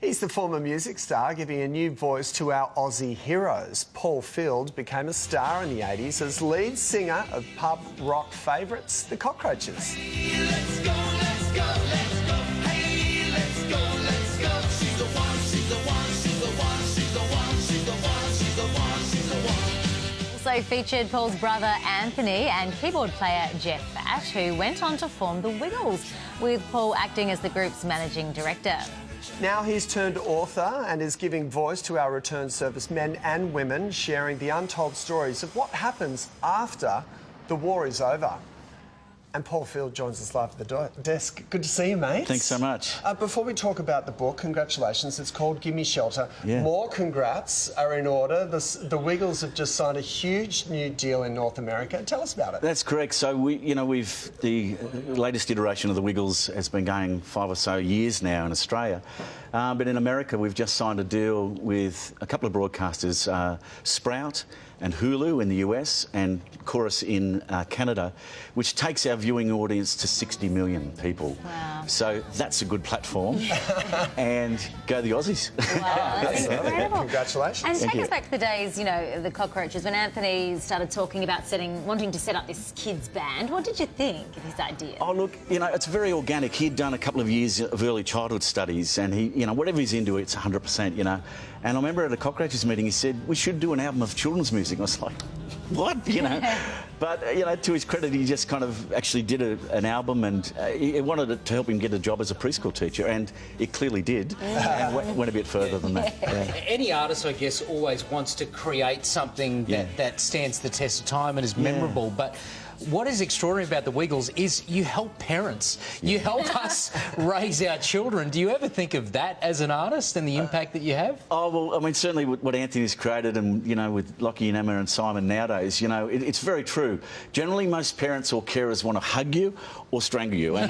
He's the former music star, giving a new voice to our Aussie heroes. Paul Field became a star in the 80s as lead singer of pub rock favourites, the Cockroaches. Hey, let's go, let's go, let's go. Hey, let's go, let's go. She's the one, she's the one, she's the one, she's the one, she's the one, she's the one, she's the one. Also featured Paul's brother Anthony and keyboard player Jeff Fatt, who went on to form the Wiggles, with Paul acting as the group's managing director. Now he's turned author and is giving voice to our returned service men and women, sharing the untold stories of what happens after the war is over. And Paul Field joins us live at the desk. Good to see you, mate. Thanks so much. Before we talk about the book, congratulations. It's called Gimme Shelter. Yeah. More congrats are in order. The Wiggles have just signed a huge new deal in North America. Tell us about it. That's correct. So the latest iteration of the Wiggles has been going 5 or so years now in Australia. But in America, we've just signed a deal with a couple of broadcasters, Sprout and Hulu in the US and Chorus in Canada, which takes our viewing audience to 60 million people. Wow. So that's a good platform. And go the Aussies. Wow, that's incredible. Congratulations. And take you. us back to the days, you know, the Cockroaches, when Anthony started talking about wanting to set up this kids' band. What did you think of his idea? Oh, look, you know, it's very organic. He'd done a couple of years of early childhood studies and he, you know, whatever he's into, it's 100%, you know. And I remember at a Cockroaches meeting, he said, we should do an album of children's music. I was like, what? You know? But, you know, to his credit, he just kind of actually did an album and he wanted it to help him get a job as a preschool teacher, and it clearly did, and went a bit further than that. Yeah. Any artist, I guess, always wants to create something that stands the test of time and is memorable, but what is extraordinary about the Wiggles is you help parents. You help us raise our children. Do you ever think of that as an artist and the impact that you have? Oh, well, I mean, certainly what Anthony's created and, you know, with Lockie and Emma and Simon nowadays, you know, it's very true. Generally, most parents or carers want to hug you or strangle you. And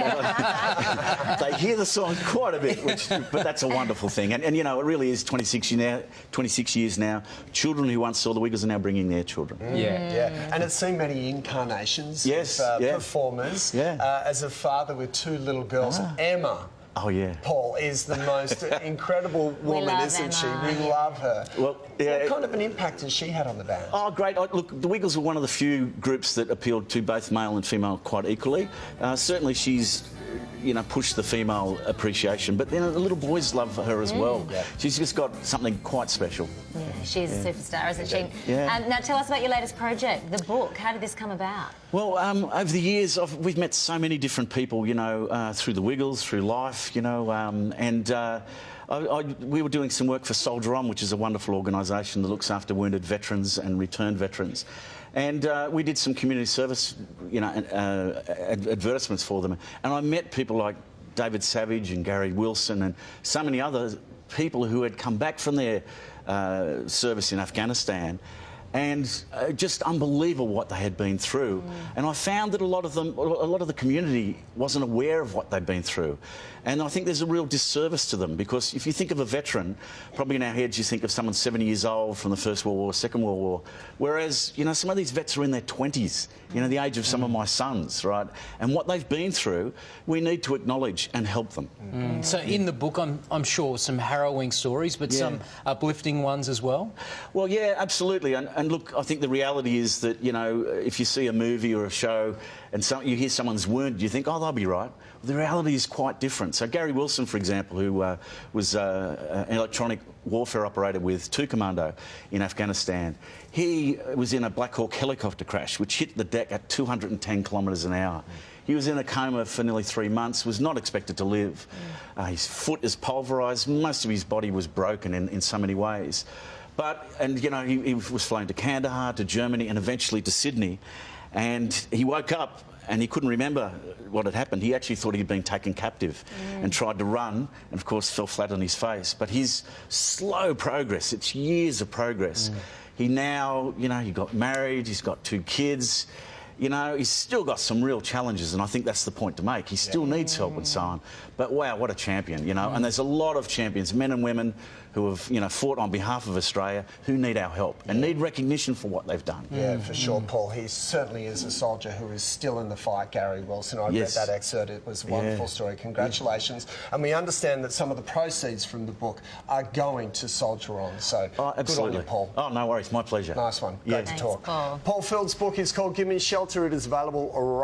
they hear the song quite a bit, but that's a wonderful thing. And, you know, it really is 26 years now. Children who once saw the Wiggles are now bringing their children. Yeah. And it's seen many incarnations of performers. As a father with 2 little girls, Emma. Oh, yeah. Paul is the most incredible woman, isn't she? We love her. Well, yeah. What kind of an impact has she had on the band? Oh, great. Look, the Wiggles were one of the few groups that appealed to both male and female quite equally. Certainly she's, you know, pushed the female appreciation, but then the little boys love her as well. Yeah. She's just got something quite special. Yeah, she's a superstar, isn't she? Yeah. Now tell us about your latest project, the book. How did this come about? Well, over the years, we've met so many different people, you know, through the Wiggles, through life, you know, we were doing some work for Soldier On, which is a wonderful organisation that looks after wounded veterans and returned veterans. And we did some community service, you know, advertisements for them. And I met people like David Savage and Gary Wilson and so many other people who had come back from their service in Afghanistan. And just unbelievable what they had been through. And I found that a lot of the community wasn't aware of what they'd been through. And I think there's a real disservice to them, because if you think of a veteran, probably in our heads you think of someone 70 years old from the First World War, Second World War, whereas, you know, some of these vets are in their 20s, you know, the age of some of my sons, right? And what they've been through, we need to acknowledge and help them. So in the book, I'm sure some harrowing stories, but some uplifting ones as well? Well, yeah, absolutely. And look, I think the reality is that, you know, if you see a movie or a show and you hear someone's wounded, you think, oh, they'll be right. Well, the reality is quite different. So Gary Wilson, for example, who was an electronic warfare operator with 2 Commando in Afghanistan, he was in a Black Hawk helicopter crash which hit the deck at 210 kilometres an hour. He was in a coma for nearly 3 months, was not expected to live. His foot is pulverised, most of his body was broken in so many ways. And, you know, he was flown to Kandahar, to Germany and eventually to Sydney. And he woke up and he couldn't remember what had happened. He actually thought he'd been taken captive and tried to run and, of course, fell flat on his face. But his slow progress, it's years of progress. He now, you know, he got married, he's got 2 kids. you know, he's still got some real challenges, and I think that's the point to make. He still needs help and so on. But wow, what a champion, you know. And there's a lot of champions, men and women, who have, you know, fought on behalf of Australia, who need our help and need recognition for what they've done. Yeah, for sure, Paul. He certainly is a soldier who is still in the fight, Gary Wilson. I read that excerpt. It was a wonderful story. Congratulations. And we understand that some of the proceeds from the book are going to Soldier On. So Absolutely. good on you, Paul. Oh, no worries. My pleasure. Nice one. Great to Thanks, talk. Paul. Paul Field's book is called Give Me Shelter. It is available right